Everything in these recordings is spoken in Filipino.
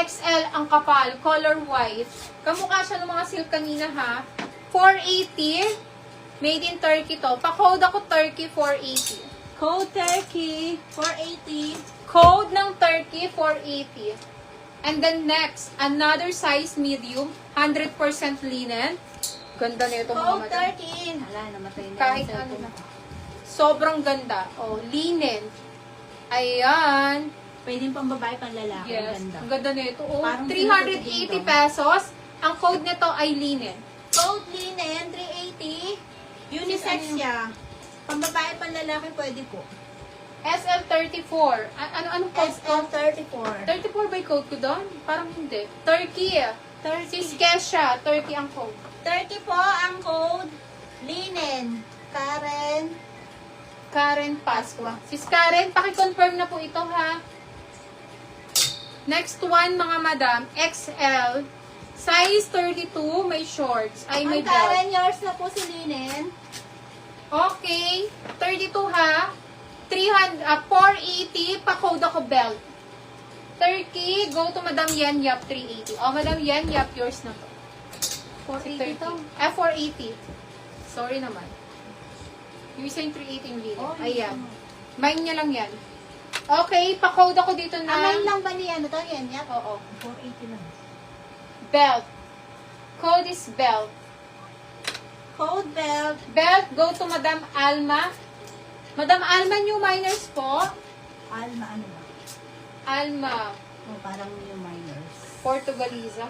XL ang kapal, color white. Kamukha siya ng mga silk kanina ha. 480. Made in Turkey to. Pa-code ako Turkey 480. Code Turkey, 480. Code ng Turkey 480. And then next, another size medium, 100% linen. Ganda nito mga Code madam. 13. Hala, namatay na. Kahit yung ano cellphone na. ko. Sobrang ganda. Oh, linen. Ayan. Pwedeng pang babae, pang lalaki. Yes. Ang ganda. Ang ganda nito. Oh, Parang 380 pesos. Ang code nito ay linen. Code linen, 380. Unisex siya. Pang babae, pang lalaki, pwede po. SL34. Anong code ko? SL34. 34 ba yung code ko doon? Parang hindi. Turkey. 30. Sis Kesha, Turkey ang code. 30 po ang code. Linen. Karen Pasqua. Sis Karen, paki-confirm na po ito ha. Next one mga madam, XL. Size 32, may shorts. Ay, may Ang belt. Karen, yours na po si Linen. Okay, 32 ha. 480, pa-code ako belt. Turkey, go to Madam Yen Yap 380. Oh, Madam Yen Yap, yours na to. 480 to. 480. Sorry naman. Yung isa yung 380 yung linen. Oh, Ayan. Mine niya lang yan. Okay, pa-code ako dito na. Amayin lang ba ni ano to? Yan, yan. Oo. 480 lang. Belt. Code is belt. Code belt. Belt, go to Madam Alma. Madam Alma, new minors po. Alma, ano ba? Alma. Oh, parang new minors. Portugaliza.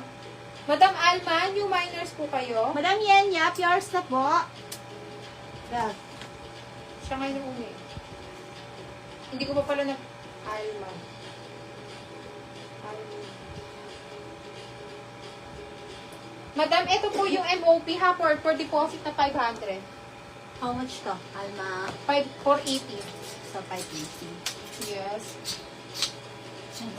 Madam Alma, new minors po kayo. Madam Yen Yap, yours na po. Belt. Siya ngayon umi. Hindi ko pa pala Alma. Alma. Madam, ito po yung MOP ha for deposit na 500. How much to? Alma, 480. sa 580. Yes. Ang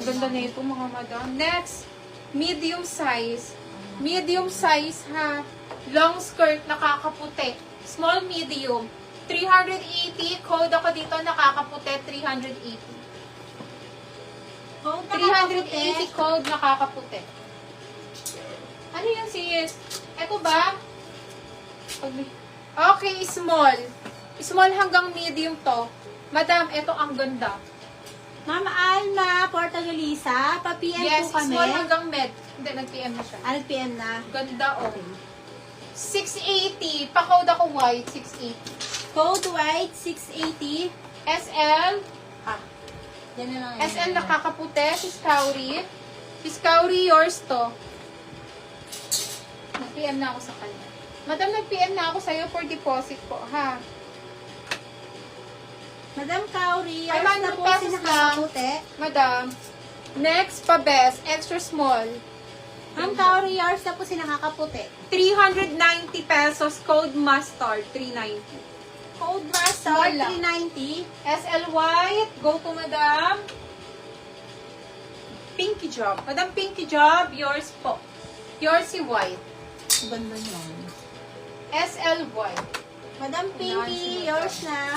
Ganda na ito mga madam. Next, medium size. Medium size ha. Long skirt, nakakaputi. Small medium. 380. Code ako dito, nakakaputi. 380. Code 380 code, nakakaputi. Ano yan sis? Ito ba? Okay, small. Small hanggang medium to. Madam, ito ang ganda. Mama Alma, Portugalisa, pa-PM Yes, po kami. small hanggang med. Hindi, nag-PM na siya. PM na. Ganda, oh. 680. Pa-code ako white, 680. Code white, 680. SL. Yan na lang. SL nakakaputi. Fiskauri. Fiskauri, yours to. Nag-PM na ako sa kanya. Madam, nag-PM na ako sa'yo for deposit po, ha? Madam Kauri, Ay, yours na po pesos si nakakaputi. Madam. Next, pa-best. Extra small. Ma'am Kauri, yours na po si nakakaputi. 390 pesos. Code mustard. 390. Code master, Small lang. 390. SL white. Go to Madam. Pinky job. Madam Pinky job. Yours po. Yours si white. Ganda niyan. SL white. Madam Pinky, yours na.